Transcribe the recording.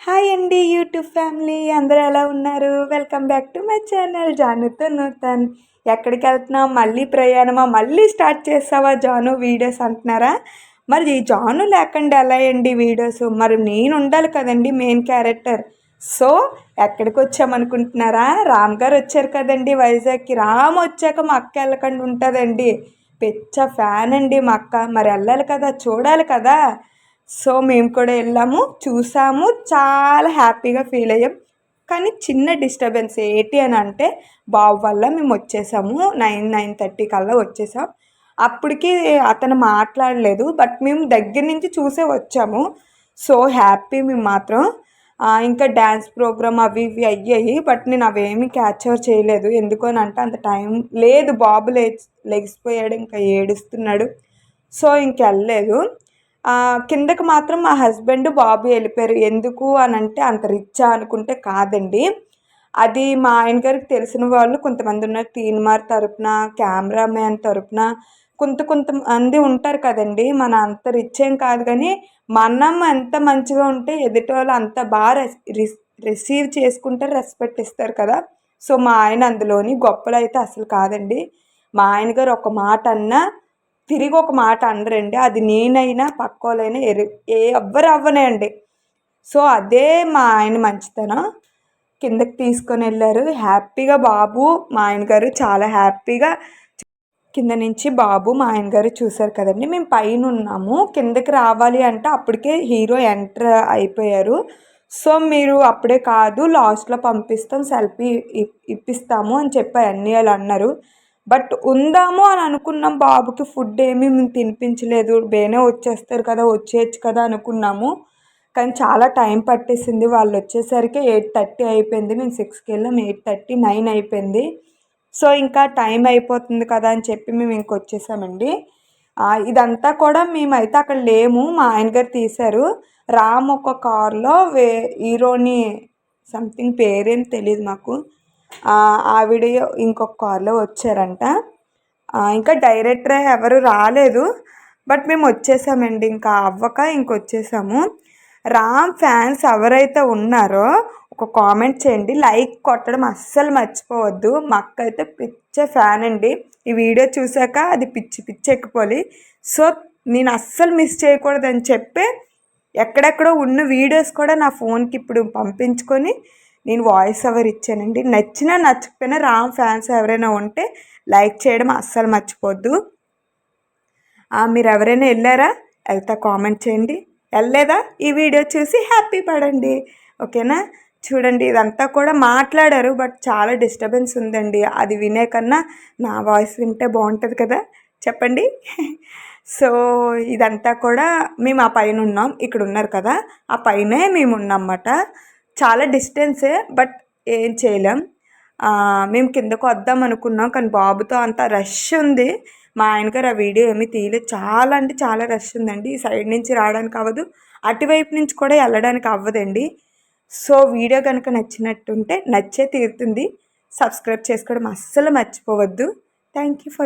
Hi అండి YouTube family అందరూ ఎలా ఉన్నారు? Welcome back to my channel జానుతో నూతన్. ఎక్కడికి వెళ్తున్నావు? మళ్ళీ ప్రయాణమా? మళ్ళీ స్టార్ట్ చేస్తావా జాను వీడియోస్ అంటున్నారా? మరి ఈ జాను లేకుండా ఎలా అండి వీడియోస్? మరి నేను ఉండాలి కదండి మెయిన్ క్యారెక్టర్. సో ఎక్కడికి వచ్చామనుకుంటున్నారా? రామ్ గారు వచ్చారు కదండి వైజాగ్కి. రామ్ వచ్చాక మా అక్క వెళ్ళకుండా ఉంటుందండి. పిచ్చ ఫ్యాన్ అండి మా అక్క. మరి వెళ్ళాలి కదా, చూడాలి కదా. సో మేము కూడా వెళ్ళాము, చూసాము, చాలా హ్యాపీగా ఫీల్ అయ్యాం. కానీ చిన్న డిస్టర్బెన్స్ ఏంటి అని అంటే బాబు వల్ల మేము వచ్చేసాము. 9:30 కల్లా వచ్చేసాం. అప్పటికి అతను మాట్లాడలేదు, బట్ మేము దగ్గర నుంచి చూసే వచ్చాము. సో హ్యాపీ మేము మాత్రం. ఇంకా డ్యాన్స్ ప్రోగ్రామ్ అవి ఇవి అయ్యాయి, బట్ నేను అవేమీ క్యాప్చర్ చేయలేదు. ఎందుకు అని అంటే అంత టైం లేదు. బాబు లెగిసిపోయాడు, ఇంకా ఏడుస్తున్నాడు. సో ఇంకెళ్ళలేదు. కిందకి మాత్రం మా హస్బెండ్ బాబు వెళ్ళిపోయారు. ఎందుకు అని అంటే అంత రిచ్చా అనుకుంటే కాదండి. అది మా ఆయన గారికి తెలిసిన వాళ్ళు కొంతమంది ఉన్నారు. తీన్మార్ తరపున, కెమెరామ్యాన్ తరపున కొంతమంది ఉంటారు కదండి. మన అంత రిచ్ ఏం కాదు, కానీ మనం ఎంత మంచిగా ఉంటే ఎదుటి వాళ్ళు అంత బాగా రిసీవ్ చేసుకుంటారు, రెస్పెక్ట్ ఇస్తారు కదా. సో మా ఆయన అందులోని గొప్పలు అయితే అసలు కాదండి. మా ఆయన గారు ఒక మాట అన్నా తిరిగి ఒక మాట అనరండి. అది నేనైనా పక్కోళ్ళైనా ఎవ్వరు అవ్వనండి. సో అదే మా ఆయన మంచితనం. కిందకి తీసుకొని వెళ్ళారు హ్యాపీగా. బాబు మా ఆయన గారు చాలా హ్యాపీగా కింద నుంచి బాబు మా ఆయన గారు చూశారు కదండి. మేము పైన ఉన్నాము, కిందకి రావాలి అంటే అప్పటికే హీరో ఎంటర్ అయిపోయారు. సో మీరు అప్పుడే కాదు, లాస్ట్లో పంపిస్తాం, సెల్ఫీ ఇప్పిస్తాము అని చెప్పి అన్నీ వాళ్ళు అన్నారు. బట్ ఉందాము అని అనుకున్నాం. బాబుకి ఫుడ్ ఏమీ మేము తినిపించలేదు. బేనే వచ్చేస్తారు కదా, వచ్చేయచ్చు కదా అనుకున్నాము. కానీ చాలా టైం పట్టేసింది. వాళ్ళు వచ్చేసరికి 8:30 అయిపోయింది. మేము 6కి వెళ్ళాం, 8:30, 9 అయిపోయింది. సో ఇంకా టైం అయిపోతుంది కదా అని చెప్పి మేము ఇంకొచ్చేసామండి. ఇదంతా కూడా మేమైతే అక్కడ లేము, మా ఆయన గారు తీశారు. రామ్ ఒక కారులో హీరోని సంథింగ్ పేరేం తెలియదు మాకు, ఆవిడ ఇంకొక కార్లో వచ్చారంట. ఇంకా డైరెక్టర్ ఎవరు రాలేదు, బట్ మేము వచ్చేసామండి. ఇంకా అవ్వక ఇంకొచ్చేసాము. రామ్ ఫ్యాన్స్ ఎవరైతే ఉన్నారో ఒక కామెంట్ చేయండి, లైక్ కొట్టడం అస్సలు మర్చిపోవద్దు. మా అక్క అయితే పిచ్చ ఫ్యాన్ అండి. ఈ వీడియో చూసాక అది పిచ్చి పిచ్చి ఎక్కిపోలి. సో నేను అస్సలు మిస్ చేయకూడదని చెప్పి ఎక్కడెక్కడో ఉన్న వీడియోస్ కూడా నా ఫోన్కి ఇప్పుడు పంపించుకొని నేను వాయిస్ ఓవర్ ఇచ్చానండి. నచ్చినా నచ్చకపోయినా రామ్ ఫ్యాన్స్ ఎవరైనా ఉంటే లైక్ చేయడం అస్సలు మర్చిపోద్దు. మీరు ఎవరైనా వెళ్ళారా? వెళ్తా కామెంట్ చేయండి. వెళ్ళలేదా? ఈ వీడియో చూసి హ్యాపీ పడండి, ఓకేనా? చూడండి ఇదంతా కూడా మాట్లాడారు, బట్ చాలా డిస్టర్బెన్స్ ఉందండి. అది వినే కన్నా నా వాయిస్ వింటే బాగుంటుంది కదా, చెప్పండి. సో ఇదంతా కూడా మేము ఆ పైన ఉన్నాం. ఇక్కడ ఉన్నారు కదా, ఆ పైనే మేము ఉన్నామన్నమాట. చాలా డిస్టెన్సే, బట్ ఏం చేయలేం. మేము కిందకు వద్దాం అనుకున్నాం, కానీ బాబుతో అంత రష్ ఉంది. మా ఆయన గారు ఆ వీడియో ఏమీ తీయలేదు. చాలా అంటే చాలా రష్ ఉందండి. ఈ సైడ్ నుంచి రావడానికి అవ్వదు, అటువైపు నుంచి కూడా వెళ్ళడానికి అవ్వదండి. సో వీడియో కనుక నచ్చినట్టుంటే నచ్చే తీరుతుంది. సబ్స్క్రైబ్ చేసుకోవడం అస్సలు మర్చిపోవద్దు. Thank you for